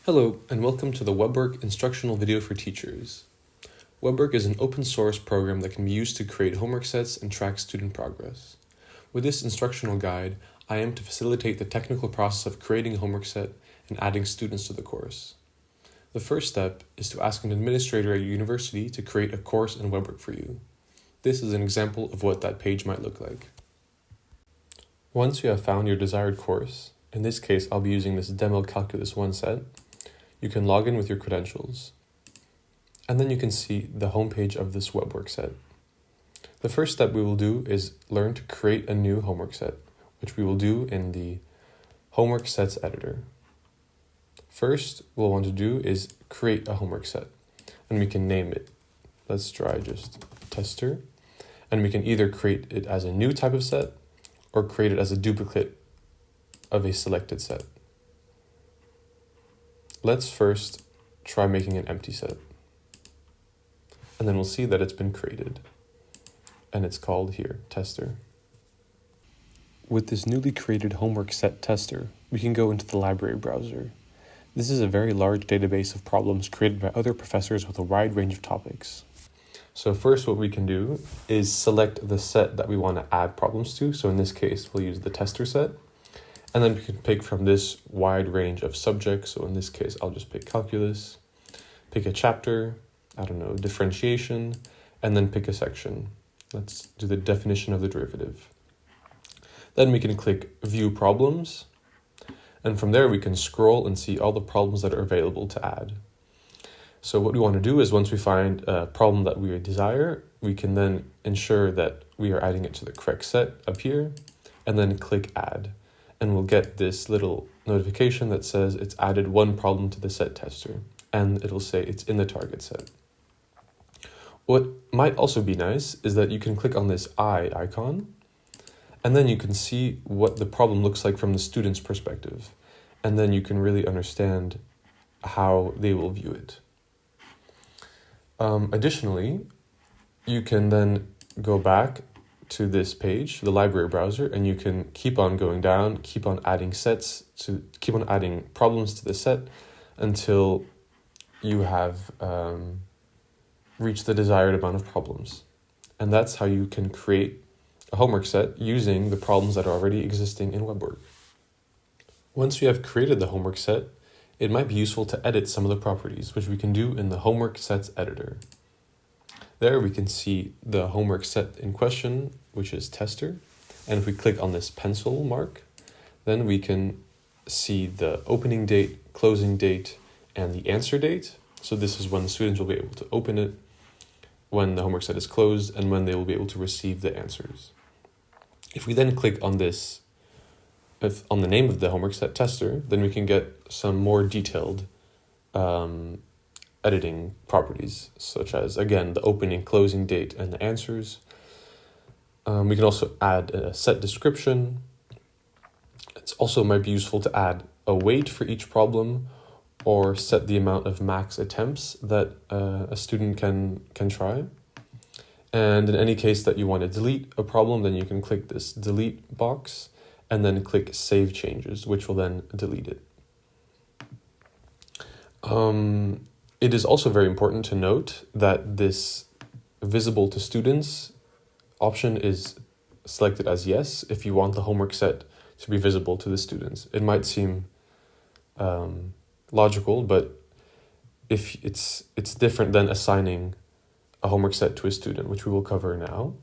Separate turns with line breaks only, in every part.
Hello, and welcome to the WeBWorK instructional video for teachers. WeBWorK is an open source program that can be used to create homework sets and track student progress. With this instructional guide, I am to facilitate the technical process of creating a homework set and adding students to the course. The first step is to ask an administrator at your university to create a course in WeBWorK for you. This is an example of what that page might look like. Once you have found your desired course, in this case I'll be using this Demo Calculus 1 set, you can log in with your credentials. And then you can see the homepage of this WeBWorK set. The first step we will do is learn to create a new homework set, which we will do in the Homework Sets editor. First, what we'll want to do is create a homework set, and we can name it. Let's try just tester, and we can either create it as a new type of set or create it as a duplicate of a selected set. Let's first try making an empty set, and then we'll see that it's been created, and it's called here, tester. With this newly created homework set tester, we can go into the library browser. This is a very large database of problems created by other professors with a wide range of topics. So first what we can do is select the set that we want to add problems to. So in this case, we'll use the tester set. And then we can pick from this wide range of subjects. So in this case, I'll just pick calculus, pick a chapter, differentiation, and then pick a section. Let's do the definition of the derivative. Then we can click view problems. And from there, we can scroll and see all the problems that are available to add. So what we want to do is once we find a problem that we desire, we can then ensure that we are adding it to the correct set up here, and then click add. And we'll get this little notification that says it's added one problem to the set tester, and it'll say it's in the target set. What might also be nice is that you can click on this eye icon, and then you can see what the problem looks like from the student's perspective, and then you can really understand how they will view it. Additionally, you can then go back to this page, the library browser, and you can keep on going down, keep on adding problems to the set until you have reached the desired amount of problems. And that's how you can create a homework set using the problems that are already existing in WeBWorK. Once you have created the homework set, it might be useful to edit some of the properties, which we can do in the Homework Sets editor. There we can see the homework set in question, which is tester. And if we click on this pencil mark, then we can see the opening date, closing date, and the answer date. So this is when the students will be able to open it, when the homework set is closed, and when they will be able to receive the answers. If we then click on on the name of the homework set tester, then we can get some more detailed editing properties, such as, again, the opening, closing date, and the answers. We can also add a set description. It also might be useful to add a weight for each problem or set the amount of max attempts that a student can try. And in any case that you want to delete a problem, then you can click this delete box and then click Save Changes, which will then delete it. It is also very important to note that this visible to students option is selected as yes if you want the homework set to be visible to the students. It might seem logical, but if it's different than assigning a homework set to a student, which we will cover now.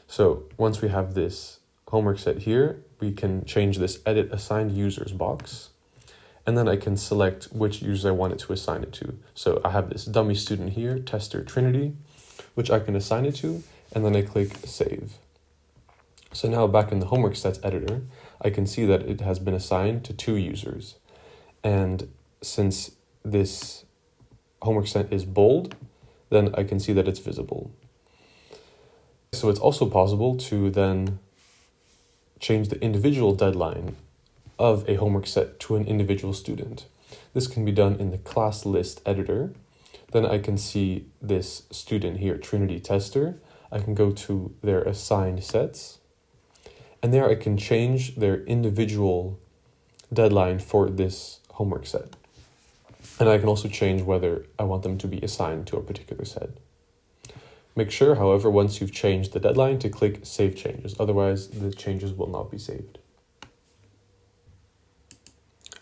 So once we have this homework set here, we can change this edit assigned users box, and then I can select which user I want it to assign it to. So I have this dummy student here, tester Trinity, which I can assign it to, and then I click save. So now back in the homework sets editor, I can see that it has been assigned to 2 users. And since this homework set is bold, then I can see that it's visible. So it's also possible to then change the individual deadline of a homework set to an individual student. This can be done in the class list editor. Then I can see this student here, Trinity Tester. I can go to their assigned sets, and there I can change their individual deadline for this homework set. And I can also change whether I want them to be assigned to a particular set. Make sure, however, once you've changed the deadline to click Save Changes, otherwise the changes will not be saved.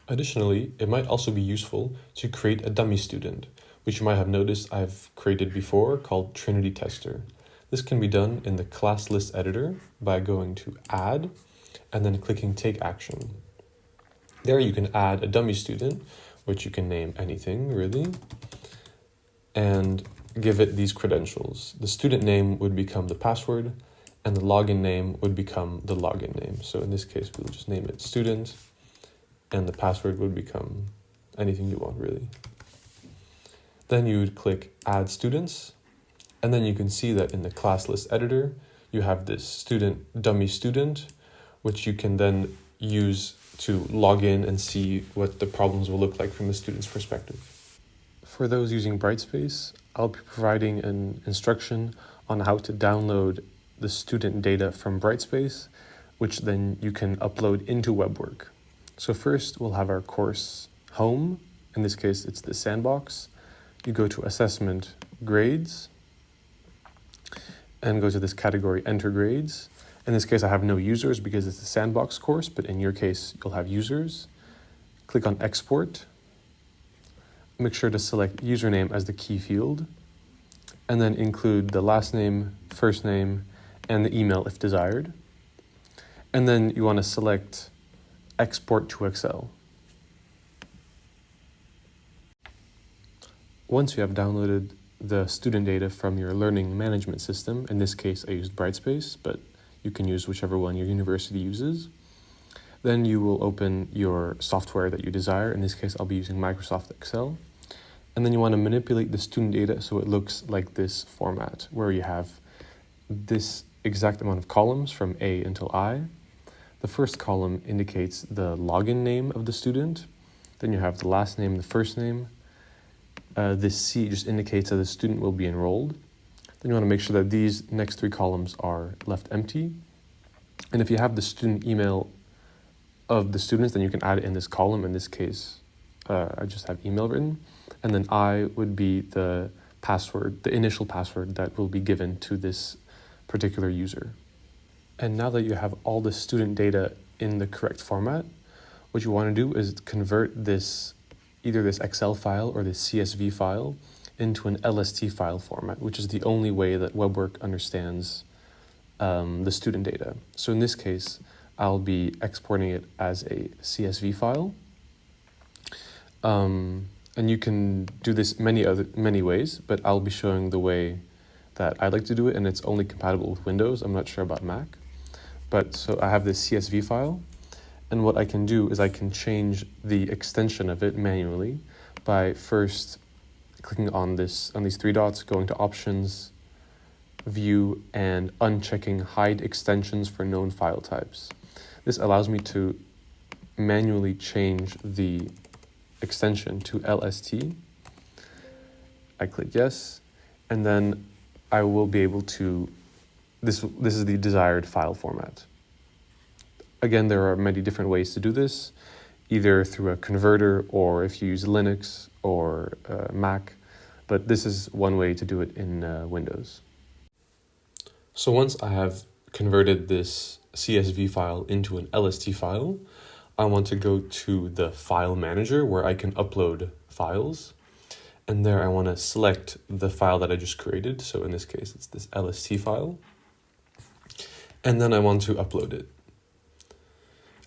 Additionally, it might also be useful to create a dummy student, which you might have noticed I've created before, called Trinity Tester. This can be done in the class list editor by going to Add and then clicking Take Action. There you can add a dummy student, which you can name anything really, and give it these credentials. The student name would become the password, and the login name would become the login name. So in this case, we'll just name it student, and the password would become anything you want really. Then you would click Add Students, and then you can see that in the class list editor, you have this dummy student, which you can then use to log in and see what the problems will look like from the student's perspective. For those using Brightspace, I'll be providing an instruction on how to download the student data from Brightspace, which then you can upload into WeBWorK. So first we'll have our course home. In this case, it's the sandbox. You go to Assessment Grades and go to this category Enter Grades. In this case, I have no users because it's a sandbox course, but in your case, you'll have users. Click on Export. Make sure to select username as the key field, and then include the last name, first name, and the email if desired. And then you want to select Export to Excel. Once you have downloaded the student data from your learning management system, in this case I used Brightspace, but you can use whichever one your university uses, then you will open your software that you desire. In this case, I'll be using Microsoft Excel. And then you want to manipulate the student data so it looks like this format, where you have this exact amount of columns from A until I. The first column indicates the login name of the student. Then you have the last name, the first name. This C just indicates that the student will be enrolled. Then you want to make sure that these next three columns are left empty. And if you have the student email of the students, then you can add it in this column. In this case, I just have email written. And then I would be the password, the initial password that will be given to this particular user. And now that you have all the student data in the correct format, what you want to do is convert this, either this Excel file or this CSV file, into an LST file format, which is the only way that WeBWorK understands the student data. So in this case, I'll be exporting it as a CSV file. And you can do this many ways, but I'll be showing the way that I like to do it, and it's only compatible with Windows. I'm not sure about Mac. But so I have this CSV file, and what I can do is I can change the extension of it manually by first clicking on these three dots, going to Options, View, and unchecking Hide Extensions for known file types. This allows me to manually change the extension to LST. I click yes, and then I will be able to, this is the desired file format. Again, there are many different ways to do this, either through a converter or if you use Linux or Mac, but this is one way to do it in Windows. So once I have converted this CSV file into an LST file, I want to go to the file manager where I can upload files. And there I want to select the file that I just created. So in this case, it's this LST file. And then I want to upload it.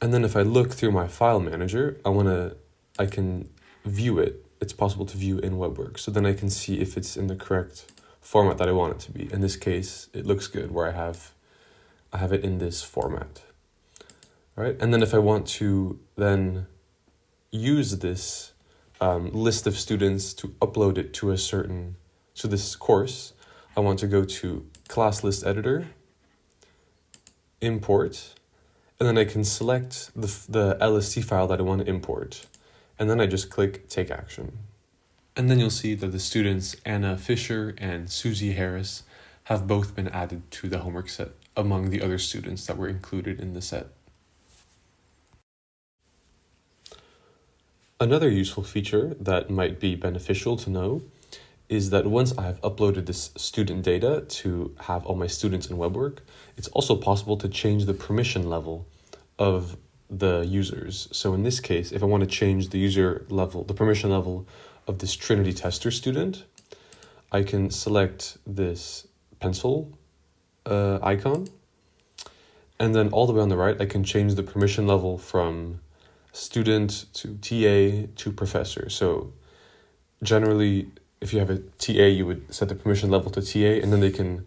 And then if I look through my file manager, I can view it. It's possible to view in WeBWorK. So then I can see if it's in the correct format that I want it to be. In this case, it looks good where I have it in this format. Right? And then if I want to then use this list of students to upload it to to this course, I want to go to Class List Editor, Import, and then I can select the LST file that I want to import. And then I just click Take Action. And then you'll see that the students Anna Fisher and Susie Harris have both been added to the homework set among the other students that were included in the set. Another useful feature that might be beneficial to know is that once I've uploaded this student data to have all my students in WeBWorK, it's also possible to change the permission level of the users. So in this case, if I want to change the user level, the permission level of this Trinity tester student, I can select this pencil icon, and then all the way on the right, I can change the permission level from student to TA to professor. So generally, if you have a TA, you would set the permission level to TA, and then they can,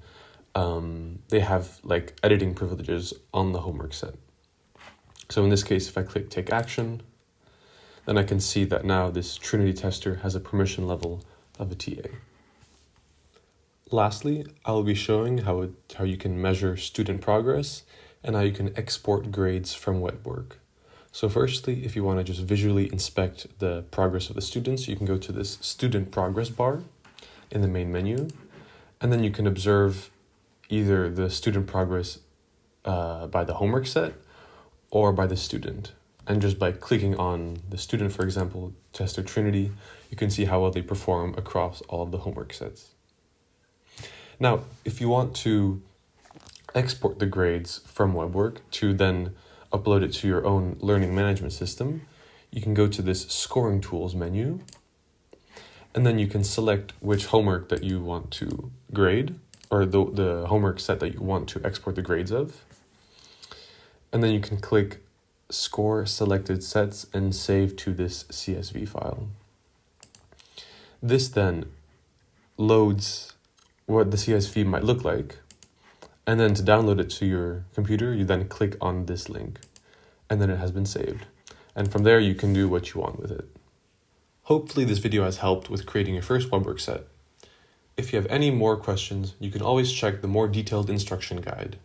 they have like editing privileges on the homework set. So in this case, if I click take action, then I can see that now this Trinity tester has a permission level of a TA. Lastly, I will be showing how you can measure student progress and how you can export grades from WeBWorK. So firstly, if you want to just visually inspect the progress of the students, you can go to this student progress bar in the main menu, and then you can observe either the student progress by the homework set or by the student. And just by clicking on the student, for example, tester Trinity, you can see how well they perform across all of the homework sets. Now, if you want to export the grades from WeBWorK to then upload it to your own learning management system, you can go to this scoring tools menu, and then you can select which homework that you want to grade, or the homework set that you want to export the grades of. And then you can click score selected sets and save to this CSV file. This then loads what the CSV might look like. And then to download it to your computer, you then click on this link, and then it has been saved. And from there, you can do what you want with it. Hopefully this video has helped with creating your first WeBWorK set. If you have any more questions, you can always check the more detailed instruction guide.